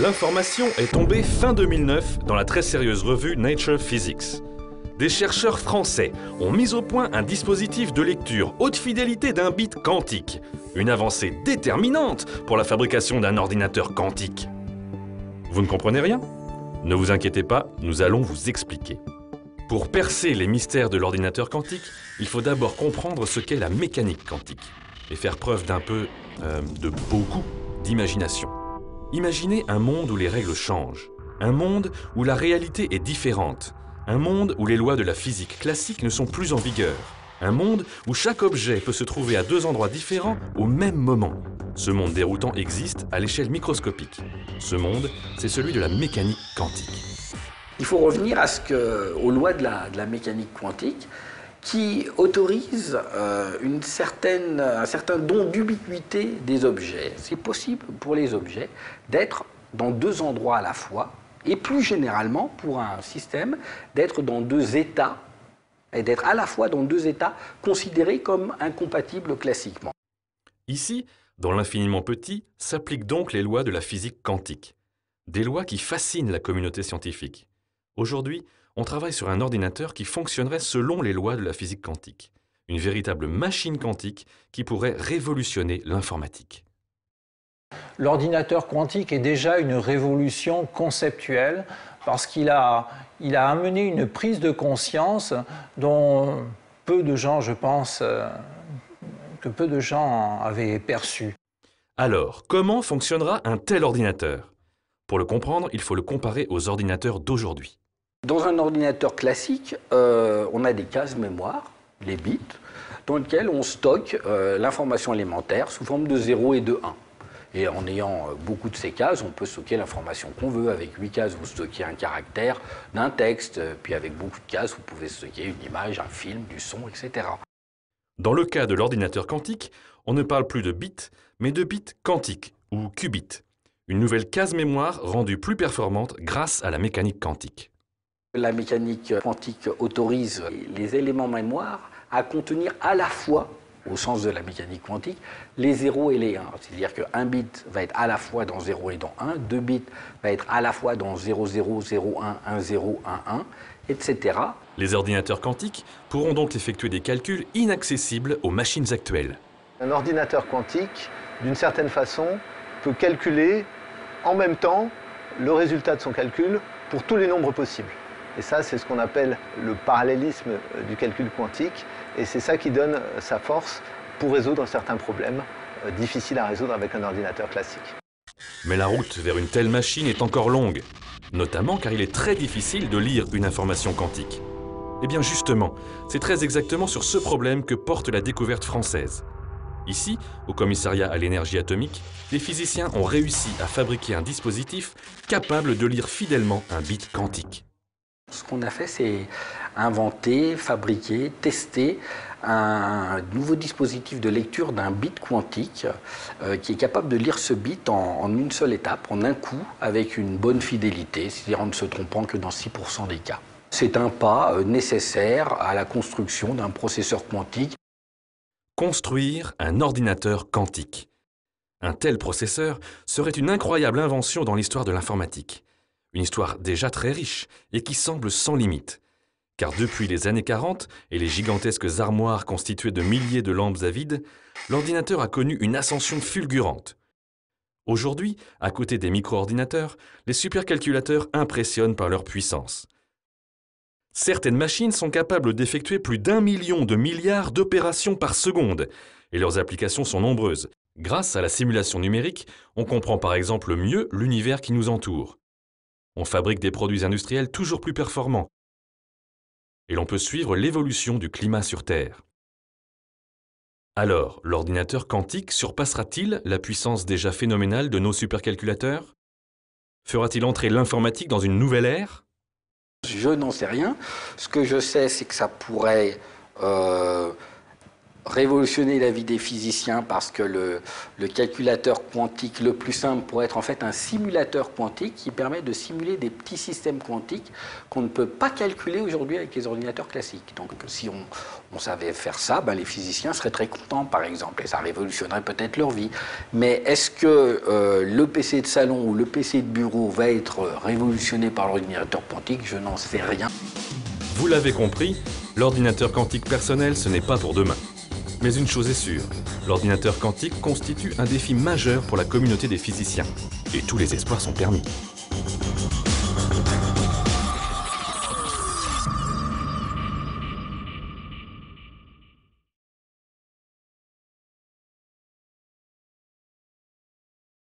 L'information est tombée fin 2009 dans la très sérieuse revue Nature Physics. Des chercheurs français ont mis au point un dispositif de lecture haute fidélité d'un bit quantique, une avancée déterminante pour la fabrication d'un ordinateur quantique. Vous ne comprenez rien? Ne vous inquiétez pas, nous allons vous expliquer. Pour percer les mystères de l'ordinateur quantique, il faut d'abord comprendre ce qu'est la mécanique quantique et faire preuve de beaucoup d'imagination. Imaginez un monde où les règles changent, un monde où la réalité est différente, un monde où les lois de la physique classique ne sont plus en vigueur, un monde où chaque objet peut se trouver à deux endroits différents au même moment. Ce monde déroutant existe à l'échelle microscopique. Ce monde, c'est celui de la mécanique quantique. Il faut revenir aux lois de la mécanique quantique qui autorisent un certain don d'ubiquité des objets. C'est possible pour les objets d'être dans deux endroits à la fois, et plus généralement pour un système d'être dans deux états, et d'être à la fois dans deux états considérés comme incompatibles classiquement. Ici, dans l'infiniment petit, s'appliquent donc les lois de la physique quantique. Des lois qui fascinent la communauté scientifique. Aujourd'hui, on travaille sur un ordinateur qui fonctionnerait selon les lois de la physique quantique. Une véritable machine quantique qui pourrait révolutionner l'informatique. L'ordinateur quantique est déjà une révolution conceptuelle parce qu'il a amené une prise de conscience dont peu de gens, je pense, que peu de gens avaient perçu. Alors, comment fonctionnera un tel ordinateur? Pour le comprendre, il faut le comparer aux ordinateurs d'aujourd'hui. Dans un ordinateur classique, on a des cases mémoire, les bits, dans lesquelles on stocke l'information élémentaire sous forme de 0 et de 1. Et en ayant beaucoup de ces cases, on peut stocker l'information qu'on veut. Avec 8 cases, vous stockez un caractère d'un texte. Puis avec beaucoup de cases, vous pouvez stocker une image, un film, du son, etc. Dans le cas de l'ordinateur quantique, on ne parle plus de bits, mais de bits quantiques, ou qubits. Une nouvelle case mémoire rendue plus performante grâce à la mécanique quantique. La mécanique quantique autorise les éléments mémoire à contenir à la fois, au sens de la mécanique quantique, les 0 et les 1. C'est-à-dire qu'un bit va être à la fois dans 0 et dans 1, 2 bits va être à la fois dans 0, 0, 0, 1, 1, 0, 1, 1, etc. Les ordinateurs quantiques pourront donc effectuer des calculs inaccessibles aux machines actuelles. Un ordinateur quantique, d'une certaine façon, peut calculer en même temps le résultat de son calcul pour tous les nombres possibles. Et ça, c'est ce qu'on appelle le parallélisme du calcul quantique. Et c'est ça qui donne sa force pour résoudre certains problèmes difficiles à résoudre avec un ordinateur classique. Mais la route vers une telle machine est encore longue, notamment car il est très difficile de lire une information quantique. Eh bien justement, c'est très exactement sur ce problème que porte la découverte française. Ici, au commissariat à l'énergie atomique, les physiciens ont réussi à fabriquer un dispositif capable de lire fidèlement un bit quantique. Ce qu'on a fait, c'est inventer, fabriquer, tester un nouveau dispositif de lecture d'un bit quantique qui est capable de lire ce bit en une seule étape, en un coup, avec une bonne fidélité, c'est-à-dire en ne se trompant que dans 6% des cas. C'est un pas nécessaire à la construction d'un processeur quantique. Construire un ordinateur quantique. Un tel processeur serait une incroyable invention dans l'histoire de l'informatique. Une histoire déjà très riche et qui semble sans limite. Car depuis les années 40 et les gigantesques armoires constituées de milliers de lampes à vide, l'ordinateur a connu une ascension fulgurante. Aujourd'hui, à côté des micro-ordinateurs, les supercalculateurs impressionnent par leur puissance. Certaines machines sont capables d'effectuer plus d'1 million de milliards d'opérations par seconde, et leurs applications sont nombreuses. Grâce à la simulation numérique, on comprend par exemple mieux l'univers qui nous entoure. On fabrique des produits industriels toujours plus performants. Et l'on peut suivre l'évolution du climat sur Terre. Alors, l'ordinateur quantique surpassera-t-il la puissance déjà phénoménale de nos supercalculateurs? Fera-t-il entrer l'informatique dans une nouvelle ère? Je n'en sais rien. Ce que je sais, c'est que ça pourrait révolutionner la vie des physiciens parce que le calculateur quantique le plus simple pourrait être en fait un simulateur quantique qui permet de simuler des petits systèmes quantiques qu'on ne peut pas calculer aujourd'hui avec les ordinateurs classiques. Donc si on savait faire ça, ben, les physiciens seraient très contents par exemple et ça révolutionnerait peut-être leur vie. Mais est-ce que le PC de salon ou le PC de bureau va être révolutionné par l'ordinateur quantique? Je n'en sais rien. Vous l'avez compris, l'ordinateur quantique personnel, ce n'est pas pour demain. Mais une chose est sûre, l'ordinateur quantique constitue un défi majeur pour la communauté des physiciens. Et tous les espoirs sont permis.